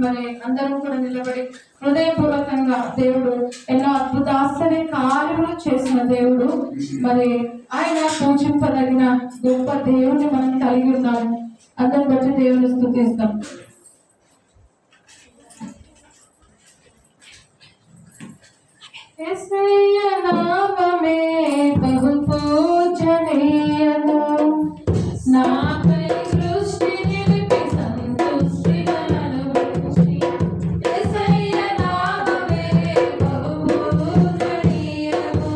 మరి అందరం కూడా నిలబడి హృదయపూర్వకంగా దేవుడు ఎన్నో అద్భుత ఆశ్చర్య కార్యములు చేసిన దేవుడు, మరి ఆయన పూజింపదగిన గొప్ప దేవుని మనం కలిగి ఉన్నాము. అందరం బట్టి దేవుని స్తుతిస్తాం. యేసయ్య నామమే బహు పూజనీయము, నాపై దృష్టి నిలిపి సంతుష్టిగా నన్ను. యేసయ్య నామమే బహు పూజనీయము,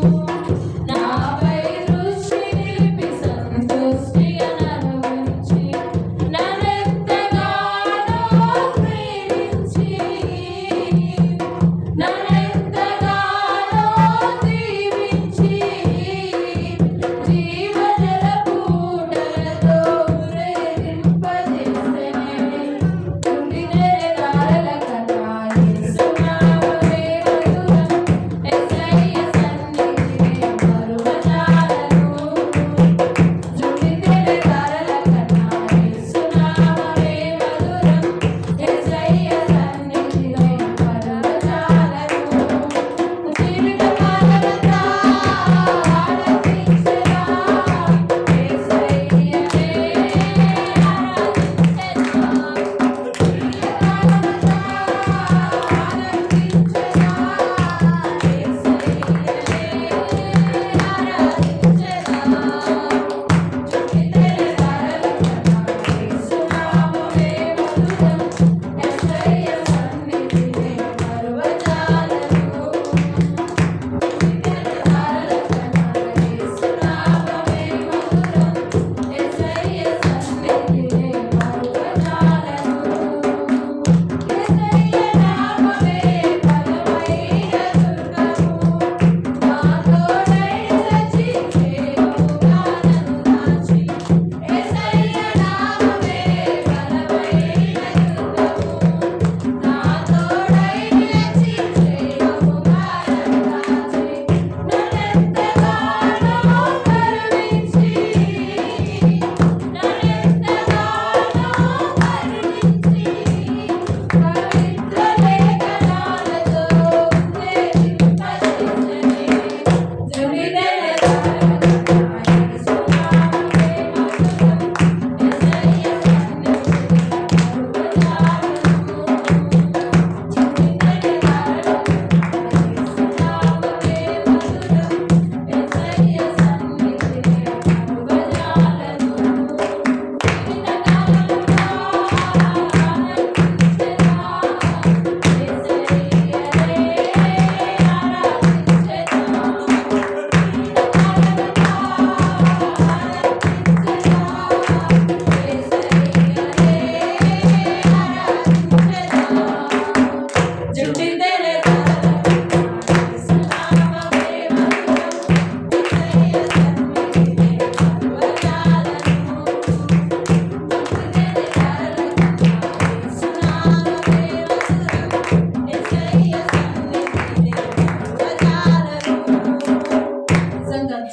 నాపై దృష్టి నిలిపి సంతుష్టిగా నన్ను. నన్నెంతగానో ప్రేమించి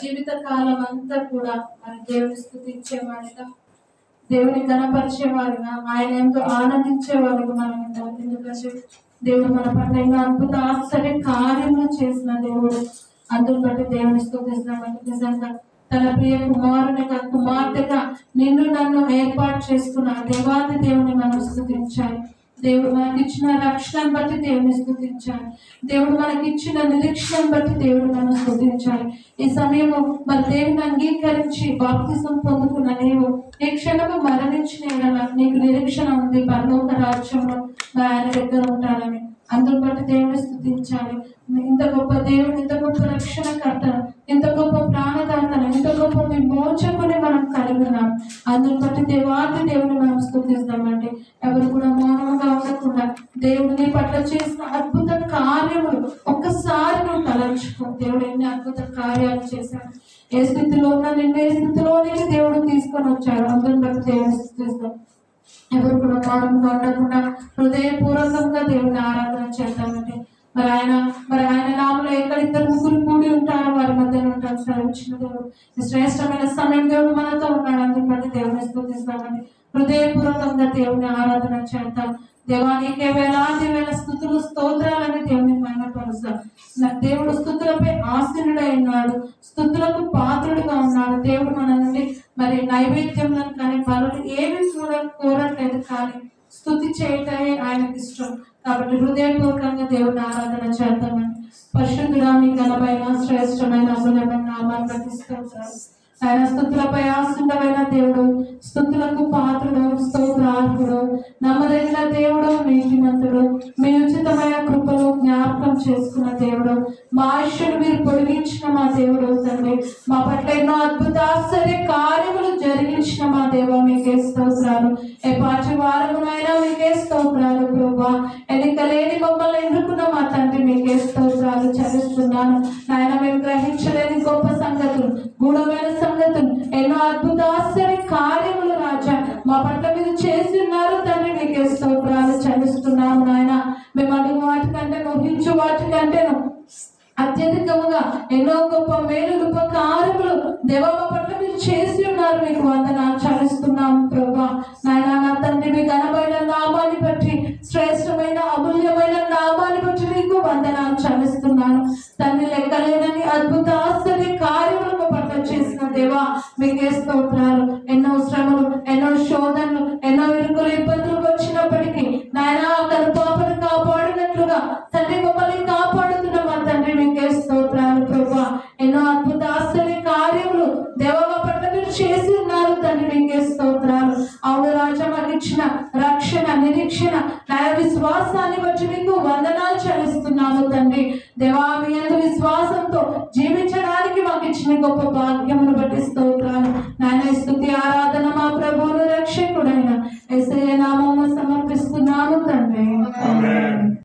జీవితకాలం అంతా కూడా మన దేవుని స్తుతించేవారుగా, దేవుని కనపరిచేవారుగా, ఆయన ఎంతో ఆనందించేవారుగా మనం ఉంటాం. ఎందుకంటే దేవుడు మన పట్ల ఎన్నో అద్భుత ఆశ్చర్య కార్యములు చేసిన దేవుడు. అందుని బట్టి దేవుని స్తుతిస్తున్నామంటే నిజంగా తన ప్రియ కుమారునిగా కుమార్తెగా నిన్ను నన్ను ఏర్పాటు చేసుకున్న దేవాది దేవుని మనం స్తుతించాలి. దేవుడు మనకి ఇచ్చిన రక్షణను బట్టి దేవుని స్తుతించాలి. దేవుడు మనకి ఇచ్చిన నిరీక్షణను బట్టి దేవుడు మనం స్తుతించాలి. ఈ సమయము మరి దేవుని అంగీకరించి బాప్తిసం పొందుకున్న నీవు ఈ క్షణము మరణించిన నీకు నిరీక్షణ ఉంది పరలోక రాజ్యంలో ఆయన దగ్గర ఉంటానని. అందుని బట్టి దేవుని స్తుతించాలి. ఇంత గొప్ప దేవుడు, ఇంత గొప్ప రక్షణకర్తను, ఇంత గొప్ప ప్రాణదాతను, ఇంత గొప్ప విమోచకుని మనం కలిగి ఉన్నాం. అందుని బట్టి దేవాది దేవుని మనం స్తుతిస్తామండి. ఎవరు కూడా మౌనంగా ఉండకుండా దేవుడిని పట్ల చేసిన అద్భుత కార్యములు ఒక్కసారి నువ్వు తలంచుకో. దేవుడు ఎన్ని అద్భుత కార్యాలు చేశాడు. ఏ స్థితిలో ఉన్నా నిన్ను ఏ స్థితిలోనే దేవుడు తీసుకొని వచ్చాడు. అందుని బట్టి దేవుని స్తుతిస్తాం. ఎవరు కూడా మౌనంగా ఉండకుండా హృదయపూర్వకంగా దేవుని ఆరాధన చేద్దామంటే మరి ఆయన నామలో ఎక్కడ ఇద్దరు ముగ్గురు కూడి ఉంటారో వారి మధ్యలో ఉంటారు. శ్రమించిన దేవుడు ఈ శ్రేష్టమైన సమయం దేవుడు మనతో ఉన్నాడు. అందుకు బట్టి దేవుని స్తుతిస్తామని హృదయపూర్వకంగా దేవుని ఆరాధన చేద్దాం. దేవానికి వేలాది వేల స్తుతులు స్తోత్రాలని దేవుని మహిమపరుస్తాం. దేవుడు స్తుతులపై ఆసీనుడై ఉన్నాడు, స్తుతులకు పాత్రుడుగా ఉన్నాడు. దేవుడు మన నుండి మరి నైవేద్యములను కానీ బలులు ఏమి కూడా కోరట్లేదు, కానీ స్తుతి చేయటమే ఆయనకి ఇష్టం. కాబట్టి హృదయపూర్వకంగా దేవుని ఆరాధన చేద్దామని పరిశుద్ధుడా మీ ఘనమైన శ్రేష్టమైన అమూల్యమైన నామాన్ని బట్టి స్తోత్రాలు. ఆయన స్తుతులపై ఆసుండమైన దేవుడు, స్తుతులకు పాత్రుడు, స్తోత్రార్హుడు, నమ్మదగిన దేవుడు, నీతిమంతుడు, మీ ఉచితమైన కృపలు జ్ఞాపకం చేసుకున్న దేవుడు, మా ఆయుష్ను మీరు పొడిగించిన మా దేవుడు తండ్రి, మా పట్ల ఎన్నో అద్భుత ఆశ్చర్య కార్యములు జరిగించిన మా దేవ మీకే స్తోత్రాలు. ఏ పాటి వారమునైనా మీకే స్తోత్రాలు ప్రభువా. ఎన్నికలేని మమ్మల్ని ఎన్నుకున్న మా తండ్రి మీకే స్తోత్రాలు చెల్లిస్తున్నాను. నాయన మేము గ్రహించలేని గొప్ప సంగతులు, గూఢమైన సంగతులు, ఎన్నో అద్భుత ఆశ్చర్య కార్యములు రాజా మా పట్ల మీరు చేసి ఉన్నారు తండ్రి, మీకే స్తోత్రాలు చెల్లిస్తున్నాము. నాయన మేము అడుగు వాటికంటే ఊహించు వాటికంటేను అత్యధికముగా ఎన్నో గొప్ప మేలు ఉపకారములు దేవ మా పట్ల మీరు చేసి ఉన్నారు. మీకు వందనాలు చెల్లిస్తున్నాము ప్రభా. నాయన నా తండ్రి మీ ఘనమైన నామాన్ని బట్టి, శ్రేష్టమైన అమూల్యమైన నామాన్ని బట్టి మీకు వందనాలు చెల్లిస్తున్నాను తండ్రి. లెక్కలేనని అద్భుత ఆశ్చర్య కార్యములు మా పట్ల చేసిన దేవా మీకే స్తోత్రాలు. ఎన్నో శ్రమలు, ఎన్నో శోధనలు, ఎన్నో ఇరుకులు ఇబ్బందులు వచ్చినప్పటికీ నాయన కనుపాపను కాపాడినట్లుగా తండ్రి మమ్మల్ని కాపాడుతున్న మా తండ్రి మీకే స్తోత్రాలు ప్రభా. ఎన్నో అద్భుత ఆశ్చర్య కార్యములు దేవ మా పట్ల మీరు చేసి ఉన్నారు తండ్రి, మీకే స్తోత్రాలు. అవును రాజా మాకు ఇచ్చిన రక్షణ, నిరీక్షణ, న్యాయ విశ్వాసాన్ని బట్టి మీకు వందనాలు చెల్లిస్తున్నాము తండ్రి. దేవా మీ యందు విశ్వాసంతో జీవించడానికి మాకు ఇచ్చిన గొప్ప భాగ్యమును బట్టి స్తోత్రాలు. నాయన స్తుతి ఆరాధన మా ప్రభువును రక్షకుడైన యేసయ్య నామమున సమర్పిస్తున్నాము తండ్రి.